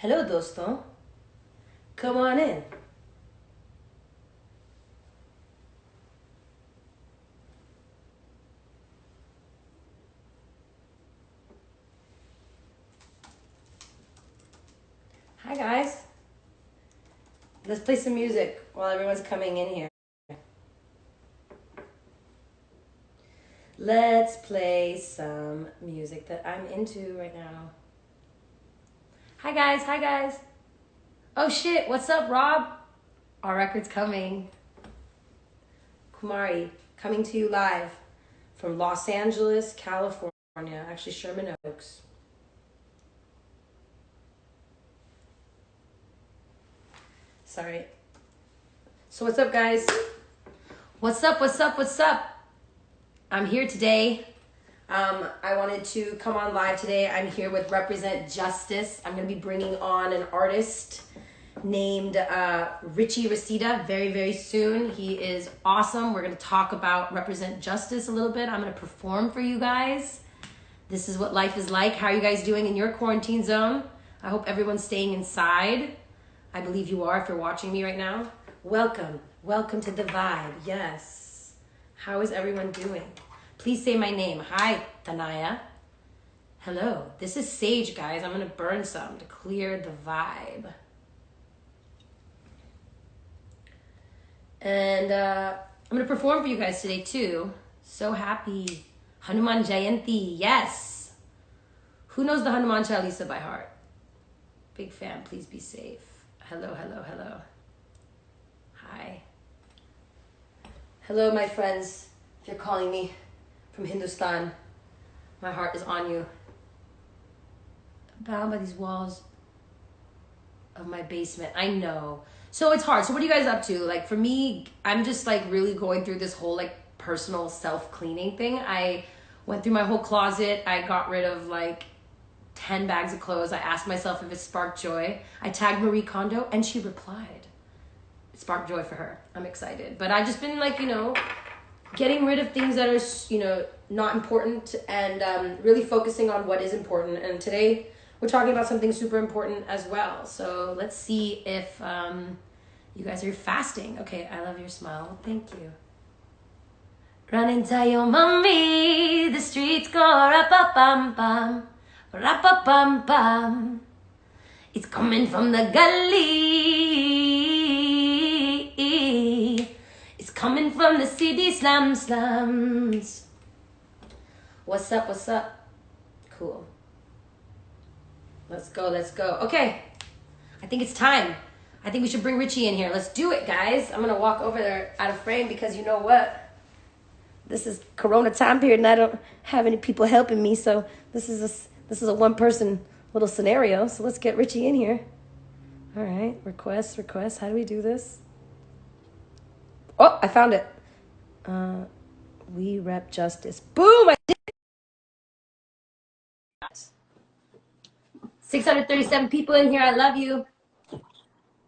Hello, dosto. Come on in. Hi, guys. Let's play some music while everyone's coming in here. Let's play some music that I'm into right now. Hi, guys. Hi, guys. Oh, shit. What's up, Rob? Our record's coming. Kumari, coming to you live from Los Angeles, California. Actually, Sherman Oaks. Sorry. So what's up, guys? What's up, what's up, what's up? I'm here today. I wanted to come on live today. I'm here with Represent Justice. I'm going to be bringing on an artist named Richie Reseda very, very soon. He is awesome. We're going to talk about Represent Justice a little bit. I'm going to perform for you guys. This is what life is like. How are you guys doing in your quarantine zone? I hope everyone's staying inside. I believe you are if you're watching me right now. Welcome. Welcome to the vibe. Yes. How is everyone doing? Please say my name. Hi, Tanaya. Hello. This is sage, guys. I'm going to burn some to clear the vibe. And I'm going to perform for you guys today, too. So happy. Hanuman Jayanti. Yes. Who knows the Hanuman Chalisa by heart? Big fan. Please be safe. Hello, hello, hello. Hi. Hello, my friends. If you're calling me from Hindustan, my heart is on you. I'm bound by these walls of my basement. I know. So it's hard. So what are you guys up to? Like for me, I'm just like really going through this whole like personal self-cleaning thing. I went through my whole closet. I got rid of like 10 bags of clothes. I asked myself if it sparked joy. I tagged Marie Kondo and she replied. It sparked joy for her. I'm excited. But I've just been like, getting rid of things that are, not important and really focusing on what is important. And today we're talking about something super important as well. So let's see if you guys are fasting. Okay, I love your smile. Thank you. Run and tell your mommy the streets go rap-a-bam-bam. Rap-a-bam-bam. It's coming from the gully. It's coming from the city slums. What's up, what's up? Cool. Let's go, let's go. Okay, I think it's time. I think we should bring Richie in here. Let's do it, guys. I'm going to walk over there out of frame because you know what? This is Corona time period and I don't have any people helping me, so this is a one-person little scenario. So let's get Richie in here. All right, request. How do we do this? Oh, I found it. We rep justice. Boom! I did it. 637 people in here. I love you.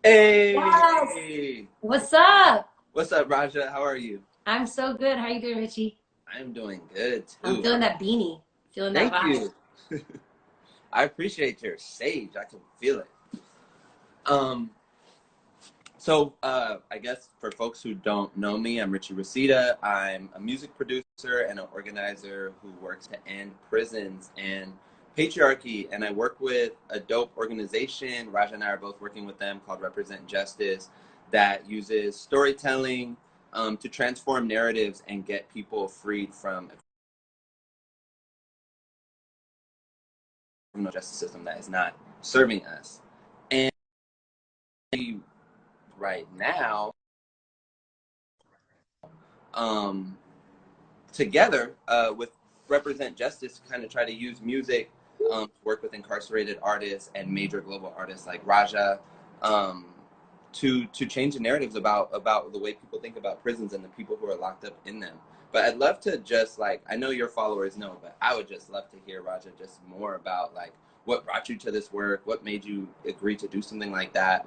Hey! Yes. What's up? What's up, Raja? How are you? I'm so good. How you doing, Richie? I'm doing good, too. I'm feeling that beanie. Feeling that vibe. Thank you. I appreciate your sage. I can feel it. I guess for folks who don't know me, I'm Richie Reseda. I'm a music producer and an organizer who works to end prisons and patriarchy. And I work with a dope organization. Raja and I are both working with them called Represent Justice that uses storytelling to transform narratives and get people freed from the justice system that is not serving us. And right now, together with Represent Justice, to kind of try to use music to work with incarcerated artists and major global artists like Raja to change the narratives about the way people think about prisons and the people who are locked up in them. But I'd love to just I know your followers know, but I would just love to hear, Raja, just more about what brought you to this work, what made you agree to do something like that,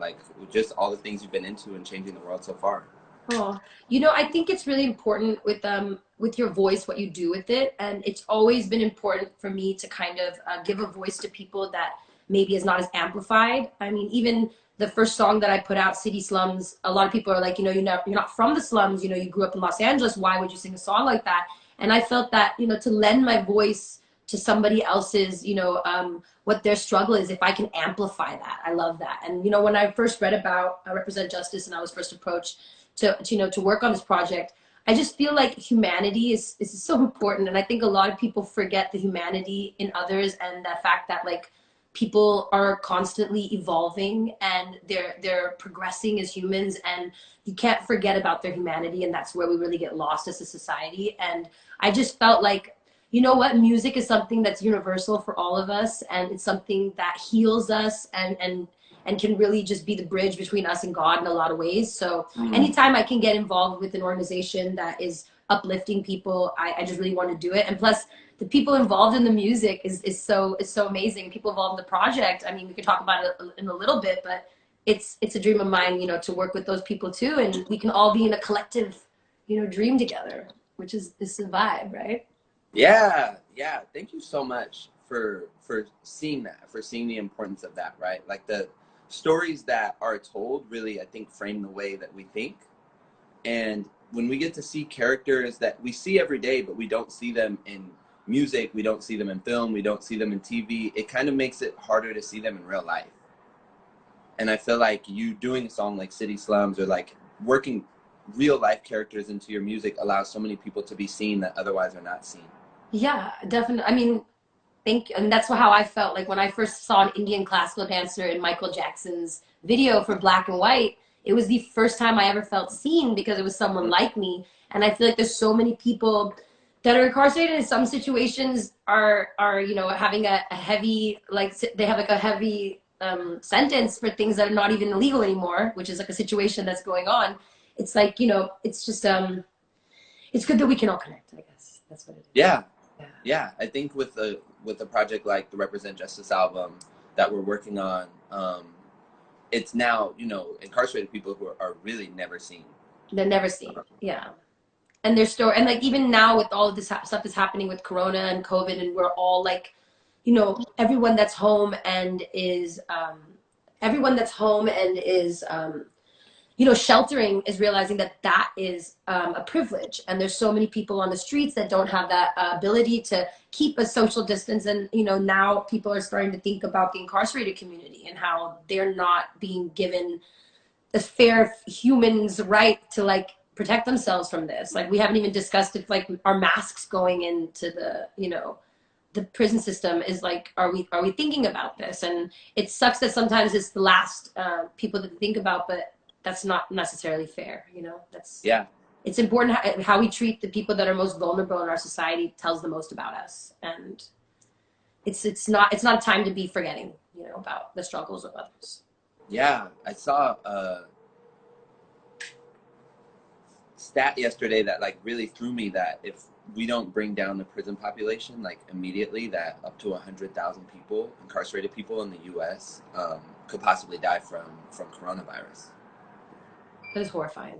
just all the things you've been into and changing the world so far. Oh, I think it's really important with your voice, what you do with it. And it's always been important for me to kind of give a voice to people that maybe is not as amplified. I mean, even the first song that I put out, City Slums, a lot of people are like, you know, you're not from the slums, you know, you grew up in Los Angeles, why would you sing a song like that? And I felt that, you know, to lend my voice to somebody else's, you know, what their struggle is, if I can amplify that, I love that. And, you know, when I first read about Represent Justice and I was first approached to you know, to work on this project, I just feel like humanity is so important. And I think a lot of people forget the humanity in others, and the fact that like people are constantly evolving and they're progressing as humans, and you can't forget about their humanity, and that's where we really get lost as a society. And I just felt like, you know what, music is something that's universal for all of us, and it's something that heals us and can really just be the bridge between us and God in a lot of ways. So anytime I can get involved with an organization that is uplifting people, I just really want to do it. And plus, the people involved in the music is so amazing. People involved in the project, I mean, we could talk about it in a little bit, but it's a dream of mine, you know, to work with those people too, and we can all be in a collective, you know, dream together, which is the vibe, right? Yeah, yeah. Thank you so much for seeing that, for seeing the importance of that, right? Like the stories that are told really, I think, frame the way that we think. And when we get to see characters that we see every day, but we don't see them in music, we don't see them in film, we don't see them in TV, it kind of makes it harder to see them in real life. And I feel like you doing a song like City Slums, or like working real life characters into your music, allows so many people to be seen that otherwise are not seen. Yeah, definitely. I mean, and that's how I felt like when I first saw an Indian classical dancer in Michael Jackson's video for Black and White. It was the first time I ever felt seen, because it was someone like me. And I feel like there's so many people that are incarcerated in some situations are you know, having a heavy, like they have like a heavy sentence for things that are not even illegal anymore, which is like a situation that's going on. It's like, you know, it's just it's good that we can all connect, I guess. That's what it is. Yeah. Yeah, I think with a project like the Represent Justice album that we're working on, it's now, you know, incarcerated people who are really never seen. They're never seen, yeah. And their story, and like even now with all of this stuff that's happening with Corona and COVID, and we're all like, you know, everyone that's home and is you know, sheltering, is realizing that that is a privilege. And there's so many people on the streets that don't have that ability to keep a social distance. And, you know, now people are starting to think about the incarcerated community and how they're not being given the fair human's right to like protect themselves from this. Like we haven't even discussed if like our masks going into the, you know, the prison system is like, are we thinking about this? And it sucks that sometimes it's the last people to think about, but that's not necessarily fair, you know. That's, yeah, it's important how we treat the people that are most vulnerable in our society tells the most about us. And it's not a time to be forgetting, you know, about the struggles of others. Yeah, I saw a stat yesterday that like really threw me, that if we don't bring down the prison population like immediately, that up to 100,000 people, incarcerated people in the U.S. Could possibly die from coronavirus. That is horrifying.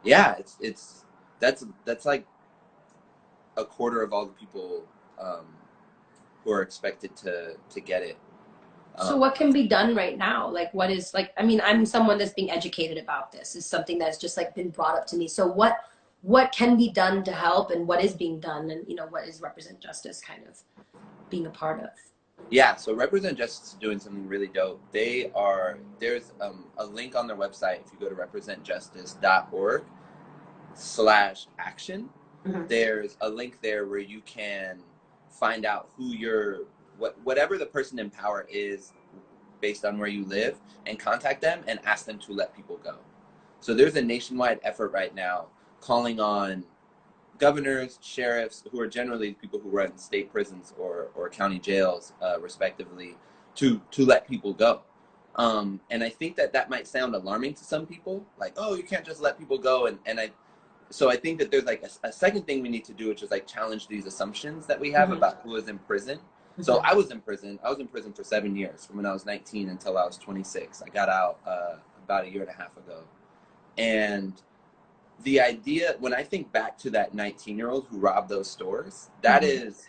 Yeah, that's like a quarter of all the people who are expected to get it. So what can be done right now? Like what is, like, I mean, I'm someone that's being educated about this. It's something that's just like been brought up to me. So what can be done to help, and what is being done, and, you know, what is Represent Justice kind of being a part of? Yeah, so Represent Justice is doing something really dope. There's a link on their website. If you go to representjustice.org/action, there's a link there where you can find out who whatever the person in power is based on where you live, and contact them and ask them to let people go. So there's a nationwide effort right now calling on governors, sheriffs, who are generally people who run state prisons or county jails, respectively, to let people go. And I think that might sound alarming to some people, like, oh, you can't just let people go. So I think that there's like a second thing we need to do, which is like challenge these assumptions that we have about who is in prison. So I was in prison for 7 years, from when I was 19 until I was 26. I got out about a year and a half ago. And the idea, when I think back to that 19-year-old who robbed those stores, that is,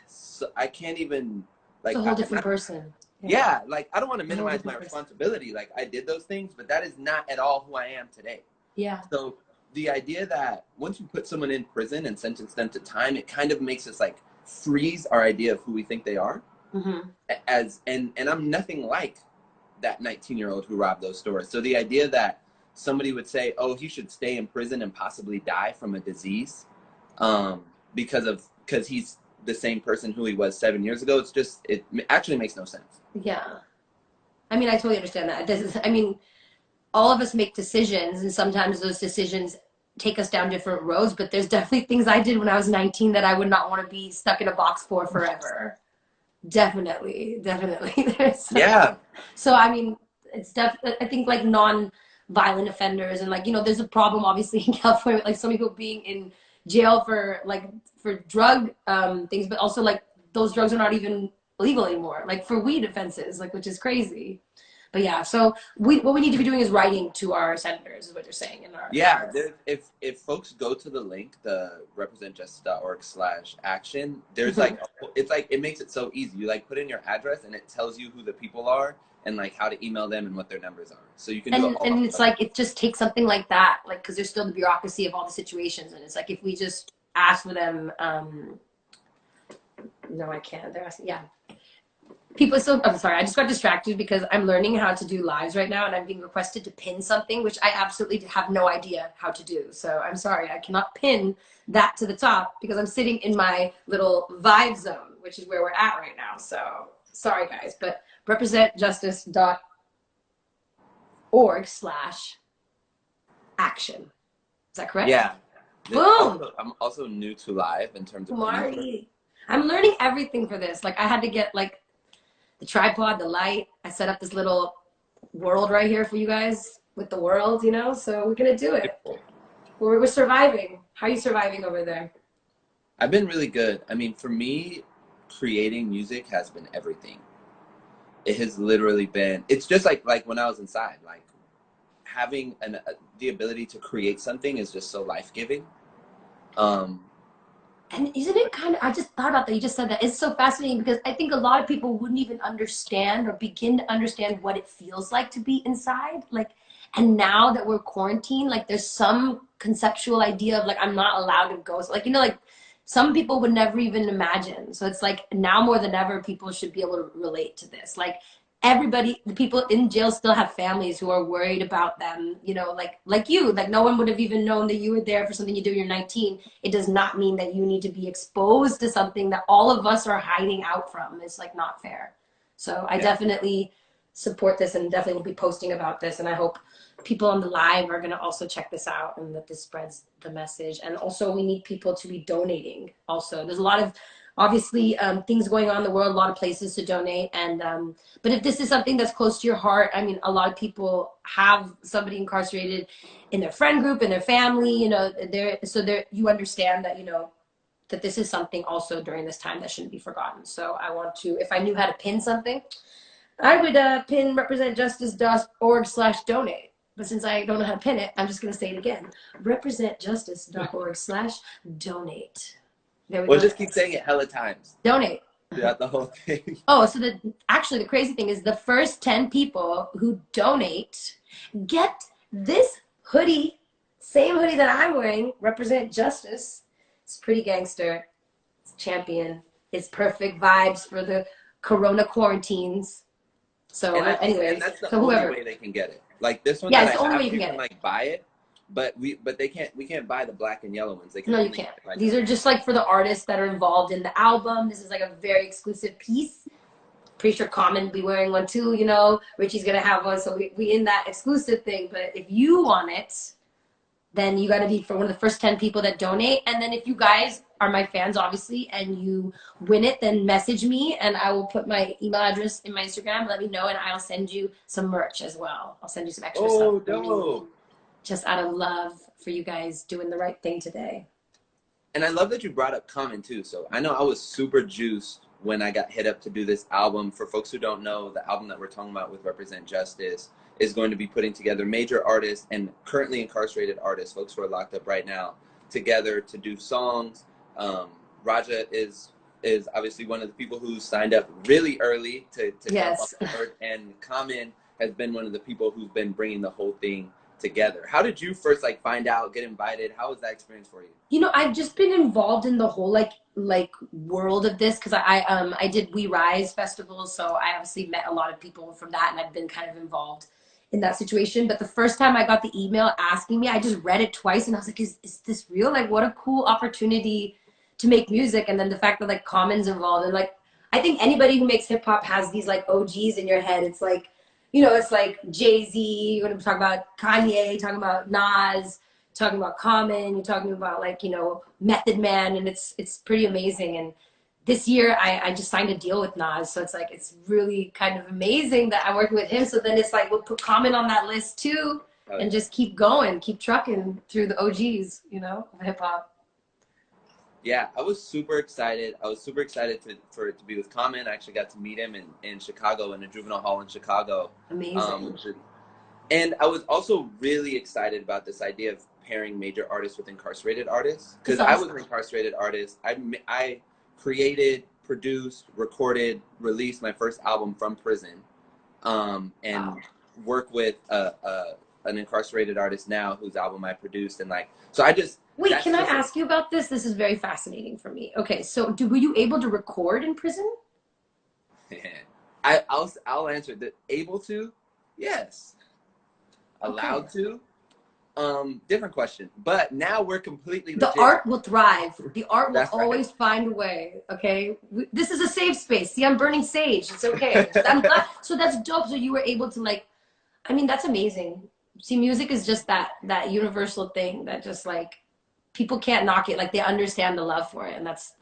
I can't even, like, it's a whole different person. Yeah, like I don't want to I know the minimize my difference. responsibility. Like I did those things, but that is not at all who I am today. Yeah. So the idea that once you put someone in prison and sentence them to time, it kind of makes us like freeze our idea of who we think they are. Mm-hmm. And I'm nothing like that 19-year-old who robbed those stores. So the idea that somebody would say, oh, he should stay in prison and possibly die from a disease because he's the same person who he was 7 years ago, it actually makes no sense. Yeah. I mean, I totally understand that. I mean, all of us make decisions, and sometimes those decisions take us down different roads, but there's definitely things I did when I was 19 that I would not want to be stuck in a box for forever. Definitely. Yeah. So, I mean, I think like non-violent offenders, and like, there's a problem obviously in California with like some people being in jail for drug things, but also like those drugs are not even legal anymore, like for weed offenses, like, which is crazy. But yeah, so what we need to be doing is writing to our senators, is what you're saying. If folks go to the link, the representjustice.org/action, there's Mm-hmm. it's like it makes it so easy. You like put in your address and it tells you who the people are and like how to email them and what their numbers are. So you can do it all. And it's like it just takes something like that, like, because there's still the bureaucracy of all the situations, and it's like if we just ask for them, no, I can't. They're asking, yeah. People still, I'm sorry, I just got distracted because I'm learning how to do lives right now, and I'm being requested to pin something, which I absolutely have no idea how to do. So I'm sorry, I cannot pin that to the top because I'm sitting in my little vibe zone, which is where we're at right now. So sorry, guys, but representjustice.org/action. Is that correct? Yeah. Boom! I'm also new to live in terms of Kumari. I'm learning everything for this. Like, I had to get like the tripod, the light. I set up this little world right here for you guys with the world, so we're gonna do it. We're surviving. How are you surviving over there? I've been really good. I mean, for me, creating music has been everything. It has literally been, it's just like when I was inside, like having the ability to create something is just so life-giving. And isn't it kind of, I just thought about that, you just said that. It's so fascinating because I think a lot of people wouldn't even understand or begin to understand what it feels like to be inside. Like, and now that we're quarantined, like there's some conceptual idea of like, I'm not allowed to go. So like, like some people would never even imagine. So it's like now more than ever, people should be able to relate to this. Like everybody, the people in jail still have families who are worried about them, like you, like no one would have even known that you were there for something you do when you're 19. It does not mean that you need to be exposed to something that all of us are hiding out from. It's like not fair. So I definitely support this and definitely will be posting about this. And I hope people on the live are going to also check this out and that this spreads the message. And also we need people to be donating. Also, there's a lot of obviously things going on in the world, a lot of places to donate. And but if this is something that's close to your heart, I mean, a lot of people have somebody incarcerated in their friend group, in their family, you understand that, that this is something also during this time that shouldn't be forgotten. So I want to, if I knew how to pin something, I would pin representjustice.org/donate. But since I don't know how to pin it, I'm just going to say it again. representjustice.org/donate. There we go. Just keep saying it hella times. Donate. Throughout the whole thing. Oh, so actually the crazy thing is the first 10 people who donate get this hoodie, same hoodie that I'm wearing, Represent Justice. It's pretty gangster. It's champion. It's perfect vibes for the Corona quarantines. So anyways, and that's the so only whoever way they can get it. Like this one, yeah, it's the only way you can get it. Like buy it, but we can't buy the black and yellow ones. No, you can't. These are just like for the artists that are involved in the album. This is like a very exclusive piece. Pretty sure Common will be wearing one too, Richie's gonna have one, so we in that exclusive thing. But if you want it, then you gotta be for one of the first 10 people that donate. And then if you guys are my fans, obviously, and you win it, then message me and I will put my email address in my Instagram, let me know, and I'll send you some merch as well. I'll send you some extra stuff. Oh, dope. Just out of love for you guys doing the right thing today. And I love that you brought up Common too. So I know I was super juiced when I got hit up to do this album. For folks who don't know, the album that we're talking about with Represent Justice is going to be putting together major artists and currently incarcerated artists, folks who are locked up right now, together to do songs. Raja is is obviously one of the people who signed up really early to Yes. come on board, and Common has been one of the people who's been bringing the whole thing together. How did you first like find out, get invited? How was that experience for you? You know, I've just been involved in the whole like world of this because I did We Rise festival, so I obviously met a lot of people from that, and I've been kind of involved in that situation. But the first time I got the email asking me, I just read it twice, and I was like, is this real? Like, what a cool opportunity to make music. And then the fact that like Common's involved, and like I think anybody who makes hip hop has these like OGs in your head. It's like, you know, it's like Jay-Z, you're gonna talk about Kanye, talking about Nas, talking about Common, you're talking about like, you know, Method Man, and it's pretty amazing. And this year I just signed a deal with Nas, so it's like it's really kind of amazing that I'm working with him. So then it's like we'll put Common on that list too, and just keep going, keep trucking through the OGs, you know, of hip hop. Yeah, I was super excited. I was super excited for it to be with Common. I actually got to meet him in Chicago, in a juvenile hall in Chicago. Amazing. And I was also really excited about this idea of pairing major artists with incarcerated artists, because I was an incarcerated artist. I created, produced, recorded, released my first album from prison, and work with an incarcerated artist now whose album I produced. And like, so I just... Wait, can I ask you about this? This is very fascinating for me. Okay, so were you able to record in prison? I'll answer that. Able to? Yes. Allowed to? Different question. But now we're completely legit. The art will thrive. The art will always find a way. Okay, this is a safe space. See, I'm burning sage. It's okay. I'm glad. So that's dope. So you were able to like, I mean, that's amazing. See, music is just that universal thing that just like people can't knock it. Like they understand the love for it, and that's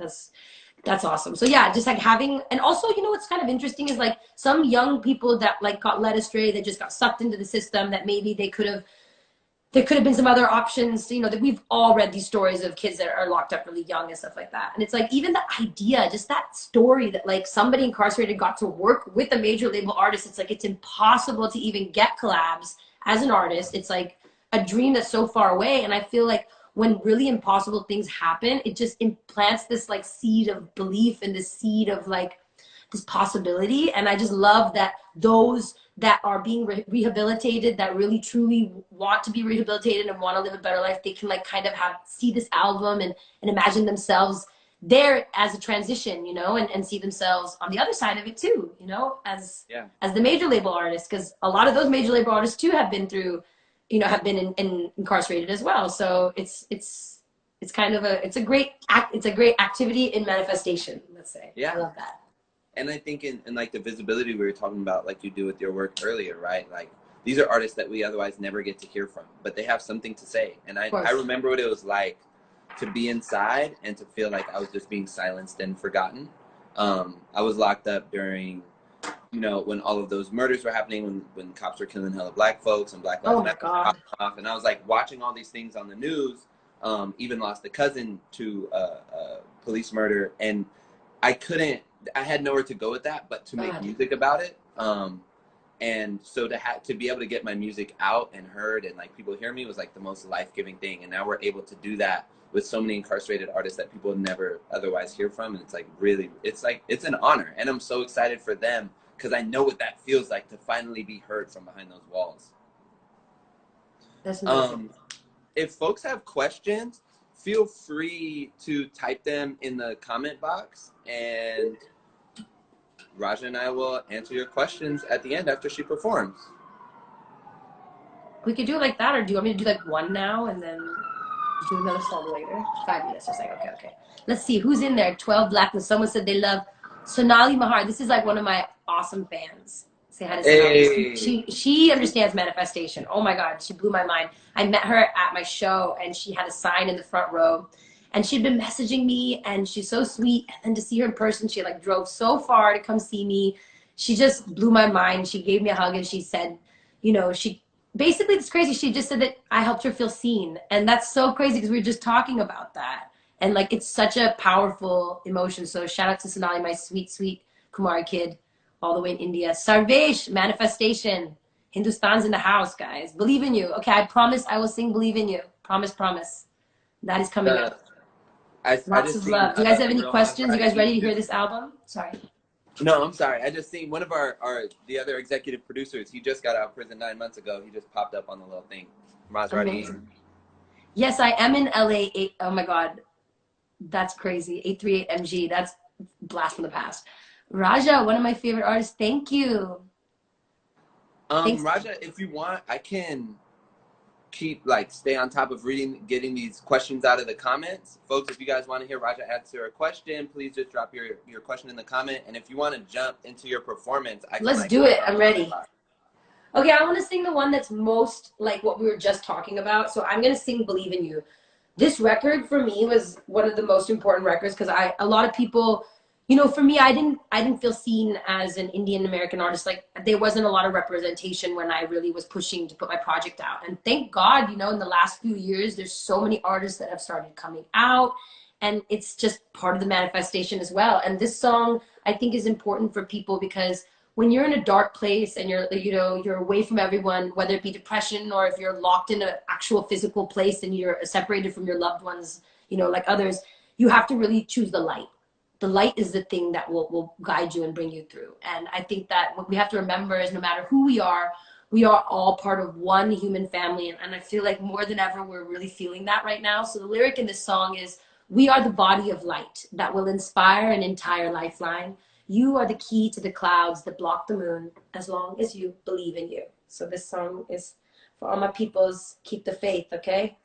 awesome. So yeah, just like having, and also, you know, what's kind of interesting is like some young people that like got led astray, that just got sucked into the system, that maybe there could have been some other options, you know, that we've all read these stories of kids that are locked up really young and stuff like that. And it's like, even the idea, just that story that like somebody incarcerated got to work with a major label artist. It's like, it's impossible to even get collabs as an artist. It's like a dream that's so far away. And I feel like when really impossible things happen, it just implants this like seed of belief and this seed of like this possibility. And I just love that those that are being rehabilitated, that really truly want to be rehabilitated and want to live a better life, they can like kind of see this album and imagine themselves there as a transition, you know, and see themselves on the other side of it too, you know, as the major label artists, because a lot of those major label artists too have been through, you know, have been incarcerated as well. So it's kind of it's a great activity in manifestation, let's say. Yeah. I love that. And I think in like the visibility we were talking about, like you do with your work earlier, right? Like these are artists that we otherwise never get to hear from, but they have something to say. And I remember what it was like to be inside and to feel like I was just being silenced and forgotten. I was locked up during, you know, when all of those murders were happening, when cops were killing hella black folks and Black Lives Matter off. And I was like watching all these things on the news, even lost a cousin to police murder. And I had nowhere to go with that, but to make music about it. And so to be able to get my music out and heard and like people hear me was like the most life-giving thing. And now we're able to do that with so many incarcerated artists that people never otherwise hear from. And it's like really, it's an honor. And I'm so excited for them because I know what that feels like to finally be heard from behind those walls. That's amazing. If folks have questions, feel free to type them in the comment box, and Raja and I will answer your questions at the end after she performs. We could do it like that, or do you want me to do like one now and then do another song later? 5 minutes, just like, okay. Let's see, who's in there? 12 Blackness. Someone said they love Sonali Mahar. This is like one of my awesome fans. Say hi to Sonali. Hey. She understands manifestation. Oh my God, she blew my mind. I met her at my show and she had a sign in the front row. And she'd been messaging me, and she's so sweet. And then to see her in person, she like drove so far to come see me. She just blew my mind. She gave me a hug and she said, you know, basically, it's crazy. She just said that I helped her feel seen. And that's so crazy because we were just talking about that. And like, it's such a powerful emotion. So shout out to Sonali, my sweet, sweet Kumari kid, all the way in India. Sarvesh, manifestation. Hindustan's in the house, guys. Believe in you. Okay, I promise I will sing Believe in You. Promise, promise. That is coming up. I Lots just of seen love. Do you guys have the any Real questions? You guys Housewives. ready to hear this album? Sorry. No, I'm sorry. I just seen one of the other executive producers. He just got out of prison 9 months ago. He just popped up on the little thing. Amazing. Yes, I am in LA. Oh my God, that's crazy. 838 MG. That's blast from the past. Raja, one of my favorite artists. Thank you. Thanks. Raja, if you want, I can stay on top of getting these questions out of the comments. Folks, if you guys want to hear Raja answer a question, please just drop your question in the comment. And if you want to jump into your performance, Let's do it. I'm ready. Okay, I want to sing the one that's most like what we were just talking about. So I'm going to sing Believe in You. This record for me was one of the most important records because a lot of people, you know, for me, I didn't feel seen as an Indian American artist. Like there wasn't a lot of representation when I really was pushing to put my project out. And thank God, you know, in the last few years, there's so many artists that have started coming out, and it's just part of the manifestation as well. And this song, I think, is important for people because when you're in a dark place and you're away from everyone, whether it be depression or if you're locked in an actual physical place and you're separated from your loved ones, you know, like others, you have to really choose the light. The light is the thing that will guide you and bring you through. And I think that what we have to remember is no matter who we are all part of one human family. And I feel like more than ever, we're really feeling that right now. So the lyric in this song is, we are the body of light that will inspire an entire lifeline. You are the key to the clouds that block the moon, as long as you believe in you. So this song is for all my peoples. Keep the faith, okay?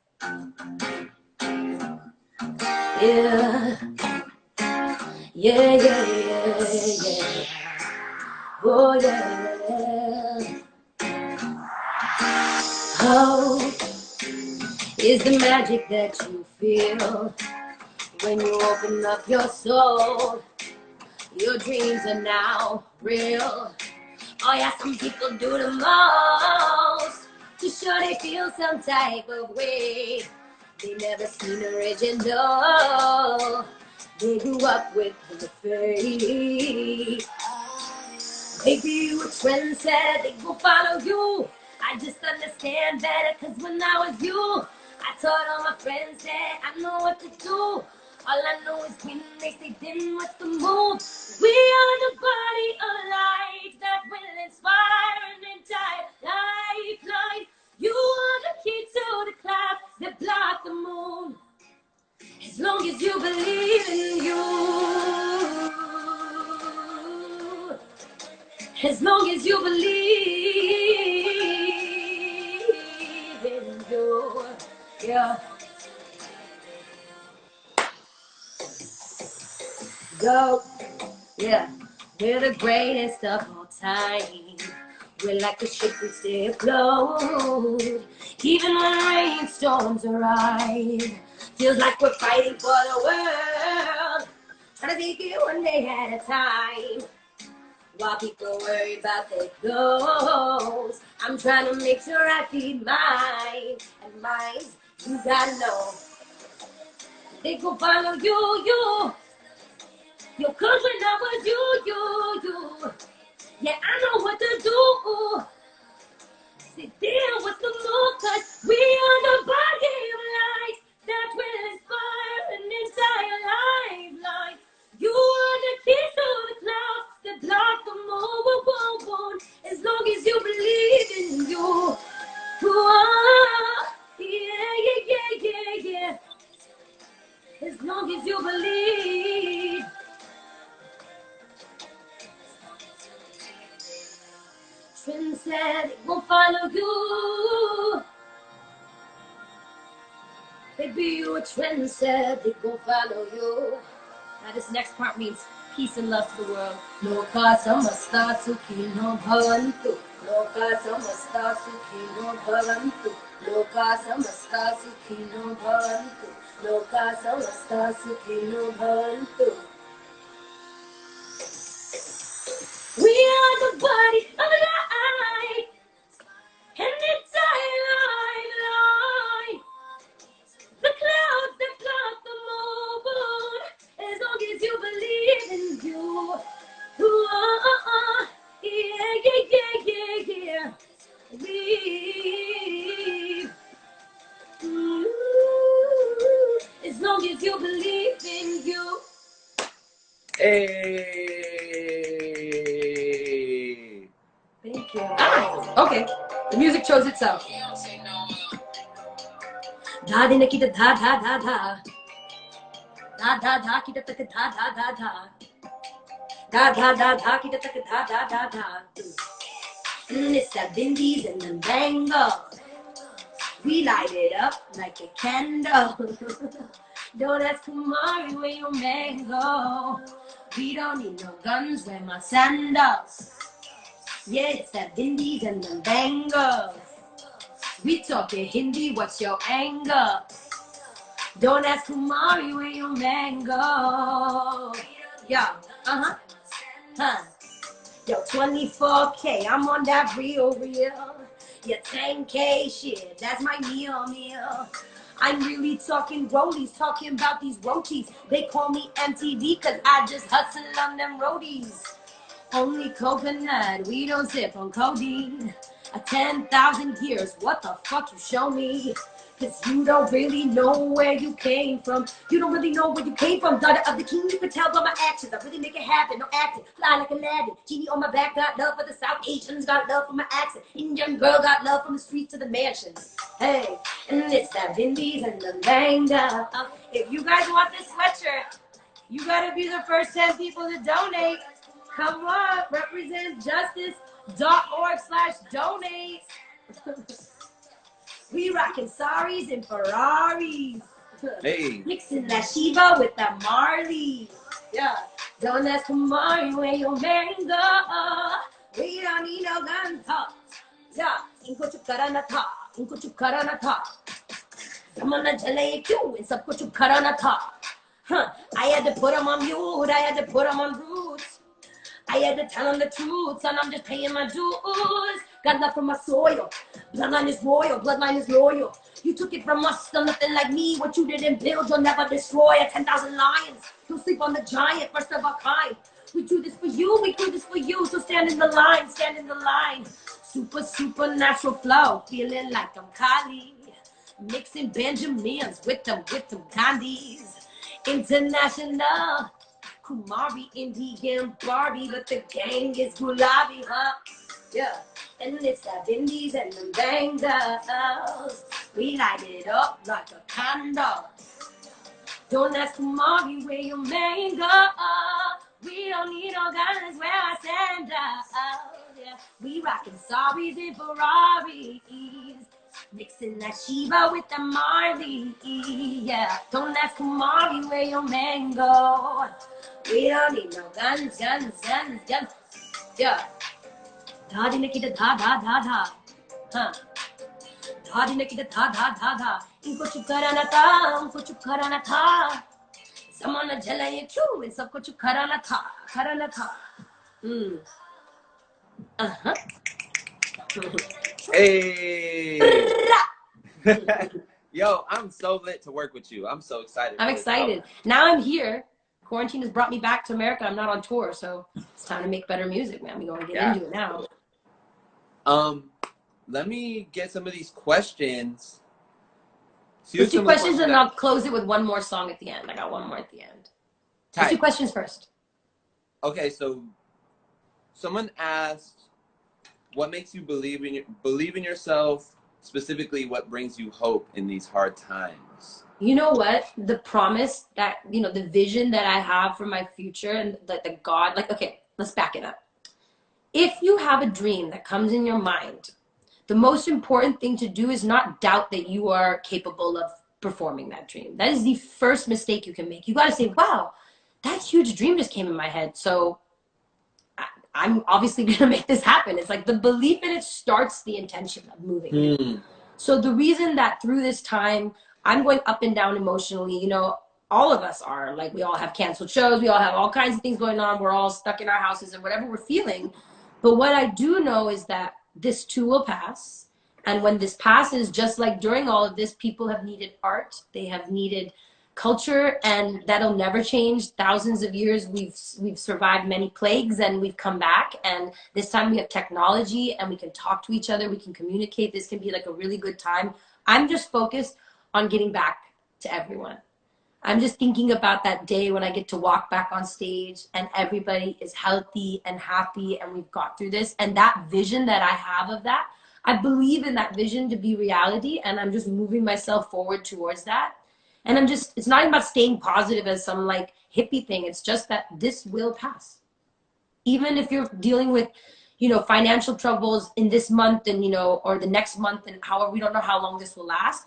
Yeah. Yeah, yeah, yeah, yeah. Oh, yeah. Hope is the magic that you feel when you open up your soul. Your dreams are now real. Oh yeah, some people do the most to show they feel some type of way. They never seen original. They grew up with the faith. Maybe you a trendsetter, they gon' follow you. I just understand better, cause when I was you, I taught all my friends that I know what to do. All I know is when they say then what's the move? We are the body of light that will inspire an entire lifeline. You are the key to the clouds that block the moon. As long as you believe in you. As long as you believe in you. Yeah. Go. Yeah. We're the greatest of all time. We're like a ship we stay afloat. Even when rainstorms arrive. Feels like we're fighting for the world. Trying to take it one day at a time. While people worry about their clothes, I'm trying to make sure I feed mine. And mine, you gotta know, they gon' follow you. Your country now was you. Yeah, I know what to do. Sit there with the move, cause we are the body of light that will inspire an entire lifeline. You are the key to the clouds that block the moon. As long as you believe in you. Yeah. As long as you believe. Trend said it won't follow you. Baby, you a trend said it won't follow you. Now this next part means peace and love to the world. Loka samasta sukhino bhavantu. Loka samasta sukhino bhavantu. Loka samasta sukhino bhavantu. Loka samasta sukhino bhavantu. We are the body of light, and it's our lifeline. The clouds that block the moon, as long as you believe in you. Yeah. Believe. As long as you believe Hey. Thank you. Ah, okay. The music chose itself. Da di nikita da da da da. Da da da kita taka da da da da. Da da da da kita taka da da da da. It's the Bindies and the Bangles. We light it up like a candle. Don't ask Kumari where your mango. We don't need no guns, wear my sandals. Yeah, it's the Bindies and the Bangles. We talking Hindi, what's your angle? Don't ask Kumari where your mango. Yeah, huh. Yo, 24K, I'm on that real. Yeah, 10K shit, that's my meal. I'm really talking rollies, talking about these rotis. They call me MTV cause I just hustle on them roadies. Only coconut, we don't sip on codeine. 10,000 years, what the fuck you show me? Cause you don't really know where you came from. You don't really know where you came from. Daughter of the king, you can tell by my actions. I really make it happen, no acting. Fly like Aladdin. Genie on my back, got love for the South Asians. Got love for my accent. Indian girl got love from the streets to the mansions. Hey, and it's that Bindies and the Banga. If you guys want this sweatshirt, you gotta be the first 10 people to donate. Come on, representjustice.org/donate. We rockin' saris and Ferraris. Hey. Mixing that Shiva with that Marley. Yeah. Don't ask Kumari where your mango. We don't need no gun talk. Yeah. Inko chukara na tha. Inko chukara na tha. Samana jale kyu. And sabko chukara na tha. Huh. I had to put them on mute. I had to put them on roots. I had to tell them the truth. Son, I'm just paying my dues. Got love from my soil. Bloodline is royal, bloodline is loyal. You took it from us, still nothing like me. What you didn't build, you'll never destroy. 10,000 lions, you'll sleep on the giant, first of our kind. We do this for you, we do this for you. So stand in the line, stand in the line. Supernatural flow, feeling like I'm Kali. Mixing Benjamins with them Gandhis. International, Kumari, Indian, Barbie, but the gang is Gulabi, huh? Yeah. And it's the Bindies and the Bangles. We light it up like a candle. Don't ask Kumari where your mango. We don't need no guns where I stand up. Yeah. We rockin' saris and Ferraris. Mixing that Shiva with the Marley. Yeah. Don't ask Kumari where your mango. We don't need no guns. Yeah. Da di nikita da da da da. Huh. Da di nikita da da da da. Inko chukara na tha. Samana jalaye chu. In sabko chukara na tha. Uh-huh. Hey. Yo, I'm so lit to work with you. I'm so excited. I'm excited. Now I'm here. Quarantine has brought me back to America. I'm not on tour, so it's time to make better music, man. We're gonna get into it now. Let me get some of these questions. Let's do questions and I'll close it with one more song at the end. I got one more at the end. Let's do questions first. Okay, so someone asked, what makes you believe in yourself? Specifically, what brings you hope in these hard times? You know what? The promise that, the vision that I have for my future and the God, okay, let's back it up. If you have a dream that comes in your mind, the most important thing to do is not doubt that you are capable of performing that dream. That is the first mistake you can make. You got to say, wow, that huge dream just came in my head. So I'm obviously going to make this happen. It's like the belief in it starts the intention of moving. So the reason that through this time, I'm going up and down emotionally, all of us are. Like, we all have canceled shows. We all have all kinds of things going on. We're all stuck in our houses and whatever we're feeling. But what I do know is that this too will pass. And when this passes, just like during all of this, people have needed art. They have needed culture, and that'll never change. Thousands of years, we've survived many plagues, and we've come back. And this time we have technology, and we can talk to each other. We can communicate. This can be like a really good time. I'm just focused on getting back to everyone. I'm just thinking about that day when I get to walk back on stage and everybody is healthy and happy and we've got through this. And that vision that I have of that, I believe in that vision to be reality, and I'm just moving myself forward towards that. And it's not even about staying positive as some like hippie thing. It's just that this will pass. Even if you're dealing with, financial troubles in this month and, or the next month, and however, we don't know how long this will last.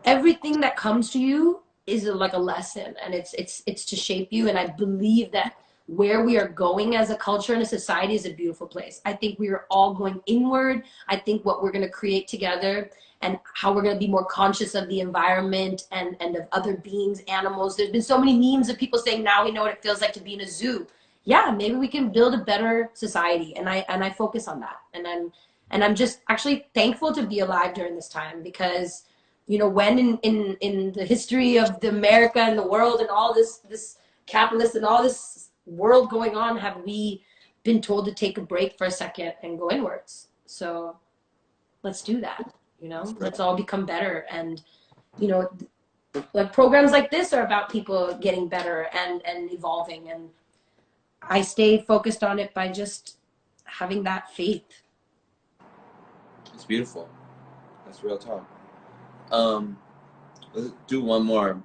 Everything that comes to you is like a lesson, and it's to shape you. And I believe that where we are going as a culture and a society is a beautiful place. I think we are all going inward. I think what we're going to create together and how we're going to be more conscious of the environment and of other beings, animals. There's been so many memes of people saying now we know what it feels like to be in a zoo. Yeah, maybe we can build a better society, and I focus on that. And I'm just actually thankful to be alive during this time, because when in the history of the America and the world and all this capitalist and all this world going on have we been told to take a break for a second and go inwards? So let's do that. Let's all become better. And like programs like this are about people getting better and evolving, and I stay focused on it by just having that faith. It's beautiful. That's real talk. Let's do one more.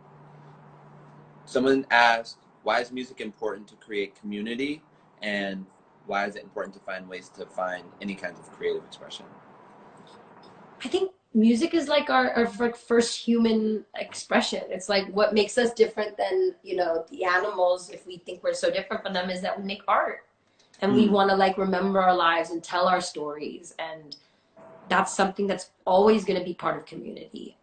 Someone asked, why is music important to create community, and why is it important to find ways to find any kinds of creative expression? I think music is like our first human expression. It's like what makes us different than, the animals. If we think we're so different from them, is that we make art, and we want to like remember our lives and tell our stories. And that's something that's always going to be part of community.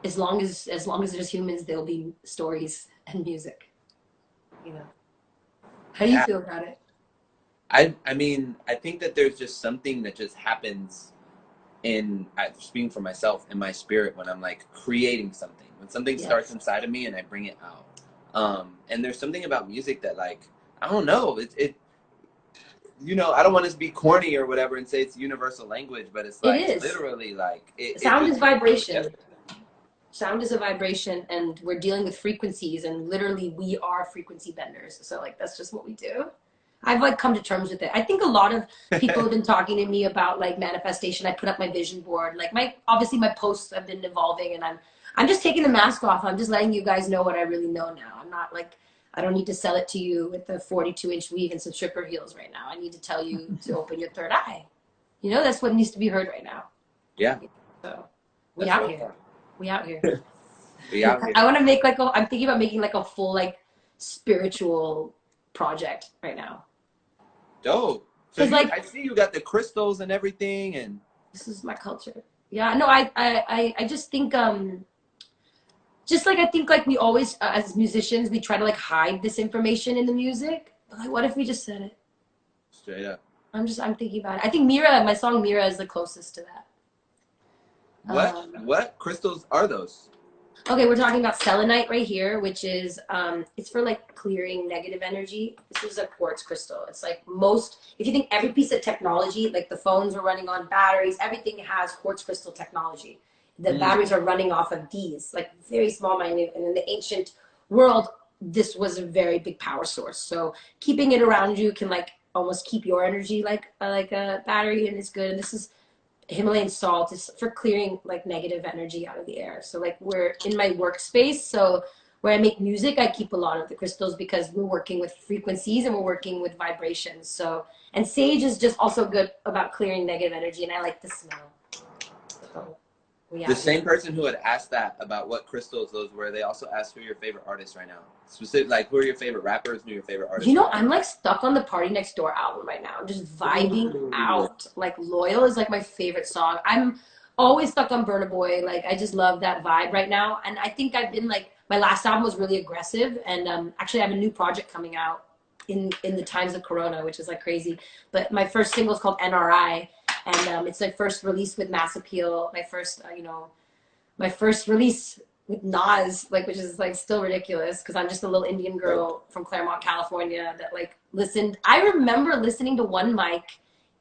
As long as there's humans, there'll be stories and music. How do you feel about it? I mean, I think that there's just something that just happens speaking for myself, in my spirit, when I'm like creating something, when something starts inside of me and I bring it out. And there's something about music that, like, I don't know, I don't want to be corny or whatever and say it's universal language, but it's like, literally like sound is vibration. Sound is a vibration, and we're dealing with frequencies, and literally we are frequency benders. So like, that's just what we do. I've like come to terms with it. I think a lot of people have been talking to me about like manifestation. I put up my vision board. Like obviously my posts have been evolving, and I'm just taking the mask off. I'm just letting you guys know what I really know now. I'm not like, I don't need to sell it to you with the 42-inch weave and some stripper heels right now. I need to tell you to open your third eye. That's what needs to be heard right now. Yeah. So we out here. We out here. We out here. I want to make I'm thinking about making like a full like spiritual project right now. Dope. So I see you got the crystals and everything, and this is my culture. Yeah, no, I just think I think like we always as musicians, we try to like hide this information in the music. But like, what if we just said it? Straight up. I'm thinking about it. I think my song Mira is the closest to that. What crystals are those? Okay, we're talking about selenite right here, which is it's for like clearing negative energy. This is a quartz crystal. It's like if you think every piece of technology, like the phones are running on batteries, everything has quartz crystal technology. The batteries are running off of these, like very small, minute. And in the ancient world, this was a very big power source. So keeping it around you can like almost keep your energy like a battery, and it's good. And this is Himalayan salt, is for clearing like negative energy out of the air. So like we're in my workspace, so where I make music, I keep a lot of the crystals because we're working with frequencies and we're working with vibrations. So, and sage is just also good about clearing negative energy, and I like the smell. So, the same person who had asked that about what crystals those were, they also asked who are your favorite artists right now. Specific, like who are your favorite rappers, who are your favorite artists? I'm like stuck on the Party Next Door album right now. I'm just vibing out. Like Loyal is like my favorite song. I'm always stuck on Burna Boy. Like I just love that vibe right now. And I think I've been like, my last album was really aggressive, and actually I have a new project coming out in the times of Corona, which is like crazy. But my first single is called NRI. And it's my first release with Mass Appeal. My first release with Nas, like, which is like still ridiculous because I'm just a little Indian girl from Claremont, California that like listened. I remember listening to one mic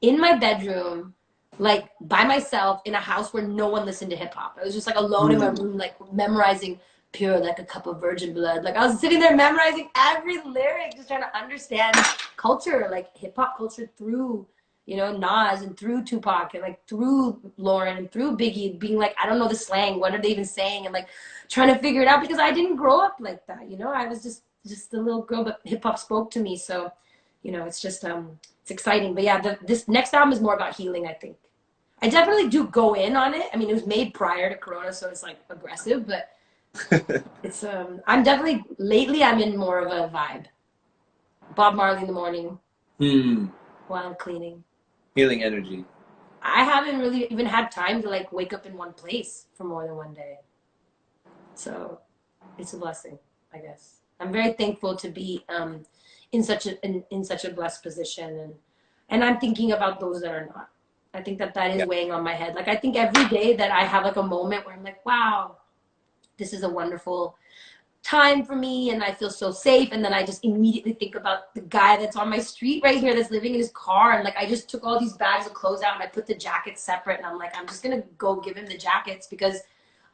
in my bedroom like by myself in a house where no one listened to hip hop. I was just like alone in my room, like memorizing "Pure Like a Cup of Virgin Blood." Like I was sitting there memorizing every lyric, just trying to understand culture, like hip hop culture through, you know, Nas and through Tupac and like through Lauren and through Biggie, being like, I don't know the slang. What are they even saying? And like trying to figure it out because I didn't grow up like that. You know, I was just a little girl, but hip hop spoke to me. So, you know, it's just it's exciting. But yeah, this next album is more about healing, I think. I definitely do go in on it. I mean, it was made prior to Corona, so it's like aggressive, but it's I'm definitely lately I'm in more of a vibe. Bob Marley in the morning while I'm cleaning. Healing energy. I haven't really even had time to like wake up in one place for more than one day. So it's a blessing, I guess. I'm very thankful to be in such a blessed position, and I'm thinking about those that are not. I think that is weighing on my head. Like I think every day that I have like a moment where I'm like, wow, this is a wonderful time for me and I feel so safe, and then I just immediately think about the guy that's on my street right here that's living in his car, and like I just took all these bags of clothes out and I put the jackets separate, and I'm like, I'm just gonna go give him the jackets because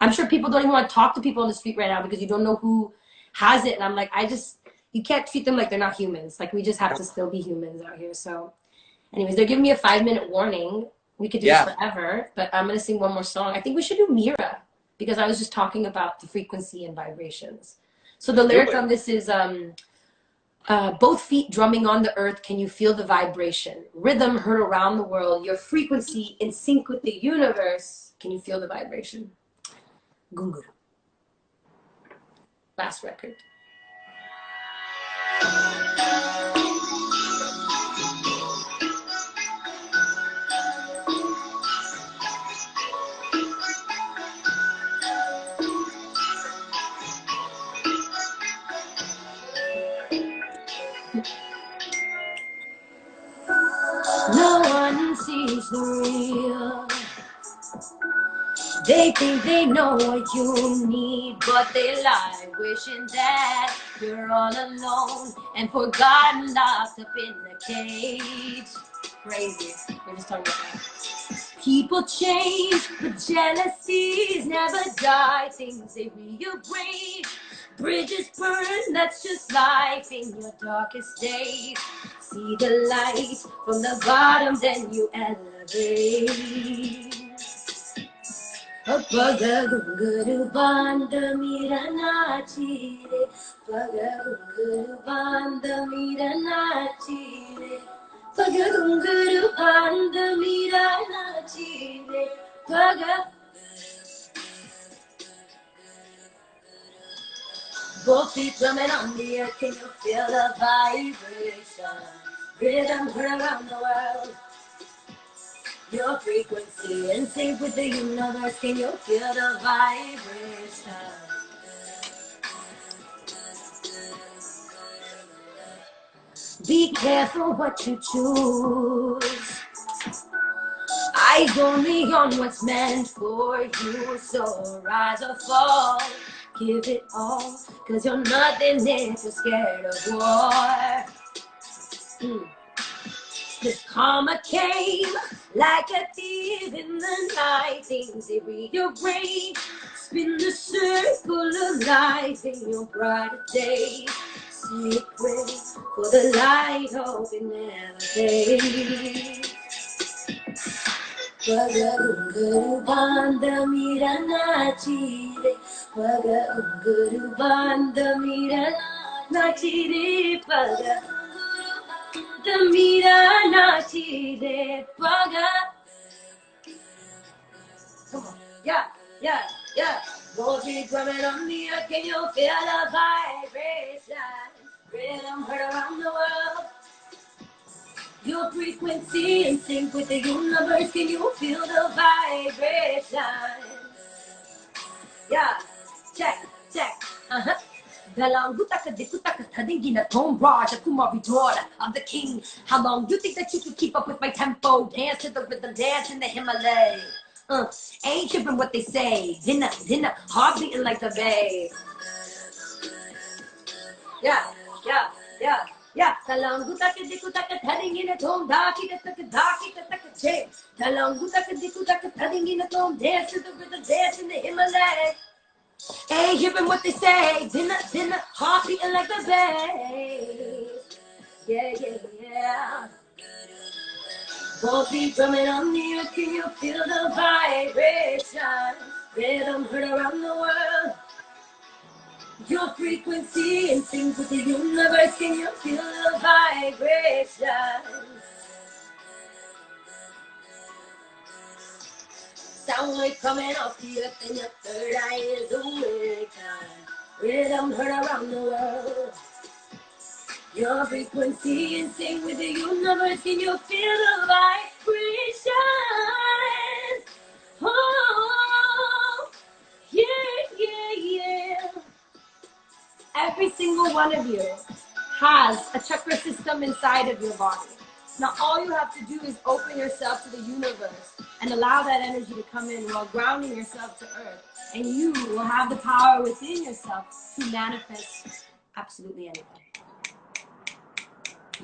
I'm sure people don't even want to talk to people on the street right now because you don't know who has it. And I'm like, you can't treat them like they're not humans. Like we just have to still be humans out here. So anyways, they're giving me a 5-minute warning. We could do this forever, but I'm gonna sing one more song. I think we should do Mira because I was just talking about the frequency and vibrations. So the lyric on this is both feet drumming on the earth, can you feel the vibration? Rhythm heard around the world, your frequency in sync with the universe. Can you feel the vibration? Gunguru. Last record. No one sees the real. They think they know what you need, but they lie, wishing that you're all alone and forgotten, locked up in the cage. Crazy. We're just talking about that. People change, but jealousies never die. Things they rearrange. Bridges burn, that's just life in your darkest days. See the light from the bottom, then you elevate. Pagagunguru banda mira nachire, Pagagunguru banda mira nachire, Pagagunguru banda mira nachire, both feet drumming on the earth, can you feel the vibration? Rhythm heard around the world. Your frequency in sync with the universe, can you feel the vibration? Be careful what you choose. Eyes only on what's meant for you, so rise or fall. Give it all, cause you're nothing if you're scared of war. This karma came like a thief in the night. Things they rearrange, spin the circle of life in your brighter days. Sacred for the light, hope it never fades. Pagagunguru banda mira nachire, Pagagunguru banda mira nachire, Pagagunguru the mira nachire, Paga. Come on, yeah. Both feet drumming on the earth, can you feel the vibration? Rhythm heard around the world. Your frequency in sync with the universe, can you feel the vibration? Yeah, check. Belangutaka dekutaka tadingina tone Raja Kumari, daughter of the king. How long you think that you can keep up with my tempo? Dance to the rhythm, dance in the Himalayas. Ain't tripping what they say. Dinner, heart beating like the bay. Yeah. Yeah, talanguta ke dikuta ke thading in a tom daki ke che. Talanguta ke dikuta ke thading in a tom dance to the dance in the Himalayas. Hey, hearing what they say, dinner, heart beating like the bass. Yeah, yeah, yeah. Won't be drumming on the earth, can you feel the vibration? Rhythm heard around the world. Your frequency in sync with the universe, can you feel the vibration? Sound wave coming off the earth and your third eye is awakened. Rhythm heard around the world. Your frequency in sync with the universe, can you feel the vibration? Oh, yeah, yeah, yeah. Every single one of you has a chakra system inside of your body. Now all you have to do is open yourself to the universe and allow that energy to come in while grounding yourself to earth. And you will have the power within yourself to manifest absolutely anything.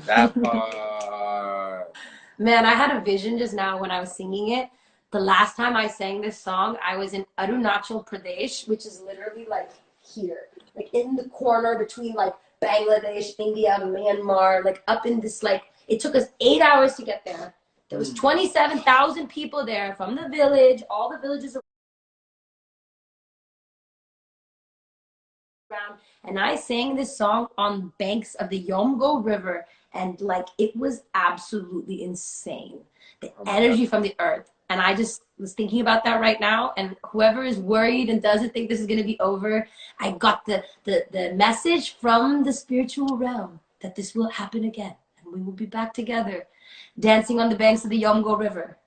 That part. Man, I had a vision just now when I was singing it. The last time I sang this song, I was in Arunachal Pradesh, which is literally like here, like in the corner between like Bangladesh, India, Myanmar, like up in this, like, it took us 8 hours to get there. There was 27,000 people there from the village, all the villages around, and I sang this song on banks of the Yomgo River, and like it was absolutely insane. The energy from the earth. And I just was thinking about that right now. And whoever is worried and doesn't think this is going to be over, I got the message from the spiritual realm that this will happen again. And we will be back together dancing on the banks of the Yomgo River.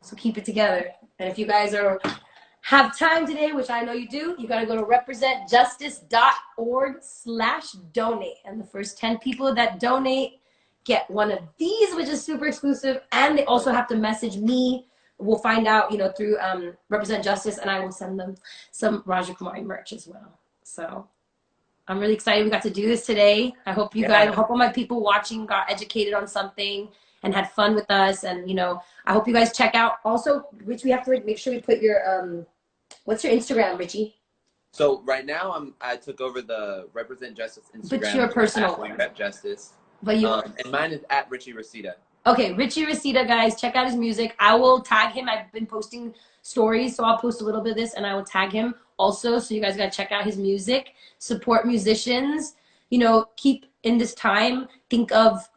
So keep it together. And if you guys have time today, which I know you do, you got to go to representjustice.org/donate. And the first 10 people that donate get one of these, which is super exclusive. And they also have to message me. We'll find out, through Represent Justice, and I will send them some Raja Kumari merch as well. So I'm really excited we got to do this today. I hope you guys, I hope all my people watching got educated on something and had fun with us. And, I hope you guys check out. Also, Rich, we have to make sure we put your, what's your Instagram, Richie? So right now I took over the Represent Justice Instagram. But your personal one. Rep Justice. But you and mine is at Richie Reseda. Okay, Richie Reseda, guys, check out his music. I will tag him. I've been posting stories, so I'll post a little bit of this, and I will tag him also. So you guys got to check out his music. Support musicians. Keep in this time, think of,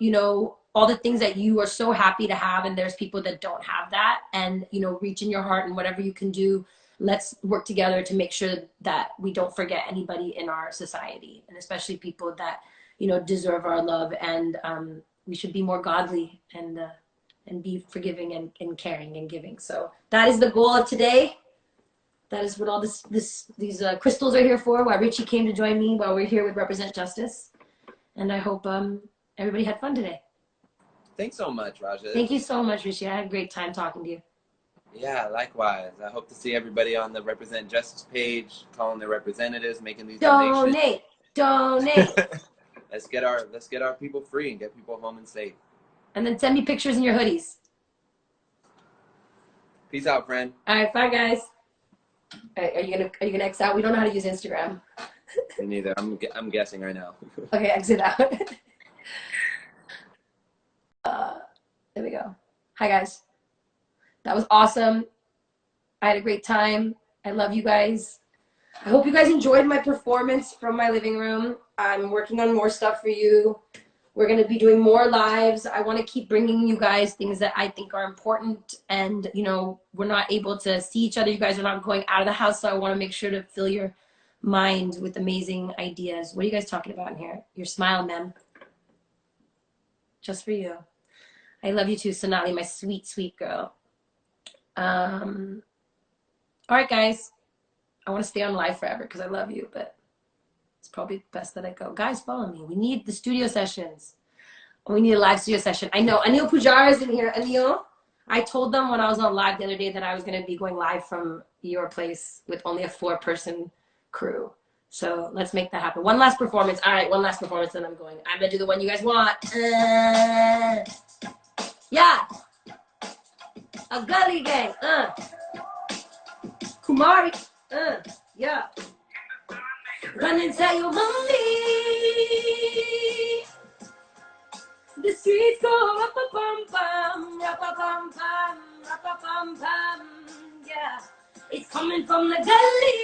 all the things that you are so happy to have, and there's people that don't have that. And, reach in your heart, and whatever you can do, let's work together to make sure that we don't forget anybody in our society, and especially people that, deserve our love. And we should be more godly and be forgiving and caring and giving. So that is the goal of today. That is what all these crystals are here for, why Richie came to join me while we're here with Represent Justice. And I hope everybody had fun today. Thanks so much, Raja. Thank you so much, Richie. I had a great time talking to you. Yeah, likewise. I hope to see everybody on the Represent Justice page, calling their representatives, making these donations. Donate. Let's get our people free and get people home and safe. And then send me pictures in your hoodies. Peace out, friend. All right, bye, guys. All right, are you gonna X out? We don't know how to use Instagram. Me neither. I'm guessing right now. Okay, exit out. There we go. Hi, guys. That was awesome. I had a great time. I love you guys. I hope you guys enjoyed my performance from my living room. I'm working on more stuff for you. We're going to be doing more lives. I want to keep bringing you guys things that I think are important. And, we're not able to see each other. You guys are not going out of the house. So I want to make sure to fill your mind with amazing ideas. What are you guys talking about in here? Your smile, ma'am. Just for you. I love you too, Sonali, my sweet, sweet girl. All right, guys. I want to stay on live forever because I love you, but it's probably best that I go. Guys, follow me. We need the studio sessions. We need a live studio session. I know. Anil Pujara is in here. Anil, I told them when I was on live the other day that I was going to be going live from your place with only a 4-person crew. So let's make that happen. One last performance. All right, one last performance, then I'm going. I'm gonna do the one you guys want. Yeah, a gully gang. Kumari. Yeah. Run and tell your mommy. The streets go up a bum bum, up a bum bum, up a bum bum. Yeah, it's coming from the gully.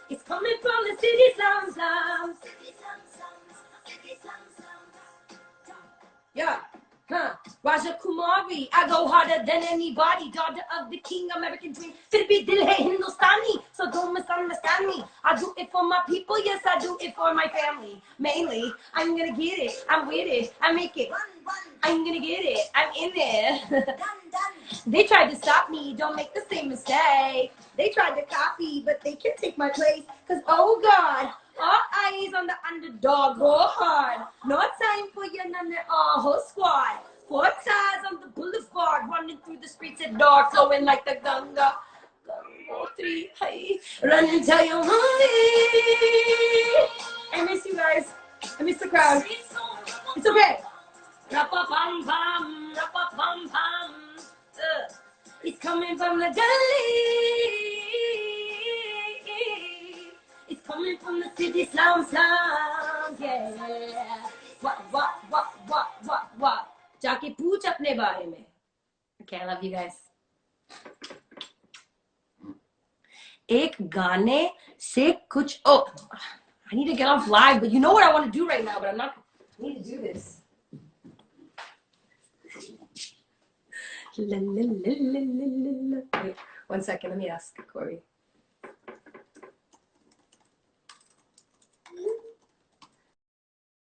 It's coming from the city slums, slums. Yeah. Raja Kumari, I go harder than anybody. Daughter of the king, American dream. Fir bhi dil hai Hindustani, so don't misunderstand me. I do it for my people, yes, I do it for my family. Mainly, I'm gonna get it, I'm with it, I make it. I'm gonna get it, I'm in it. They tried to stop me, don't make the same mistake. They tried to copy, but they can't take my place. Cause oh God, all eyes on the underdog, go hard. No time for your whole squad. 4 tires on the boulevard, running through the streets at dark, flowing like the Ganga. Ganga 3, hey. Run and tell your mommy. I miss you guys. I miss the crowd. It's okay. Rap-a-pum-pum, rap-a-pum-pum. It's coming from the gully. It's coming from the city slums, slums, yeah. What? जाके पूछ अपने बारे में. Okay, I love you guys. एक गाने से कुछ. Oh, I need to get off live, but you know what I want to do right now, but I'm not. I need to do this. Wait, 1 second. Let me ask Corey.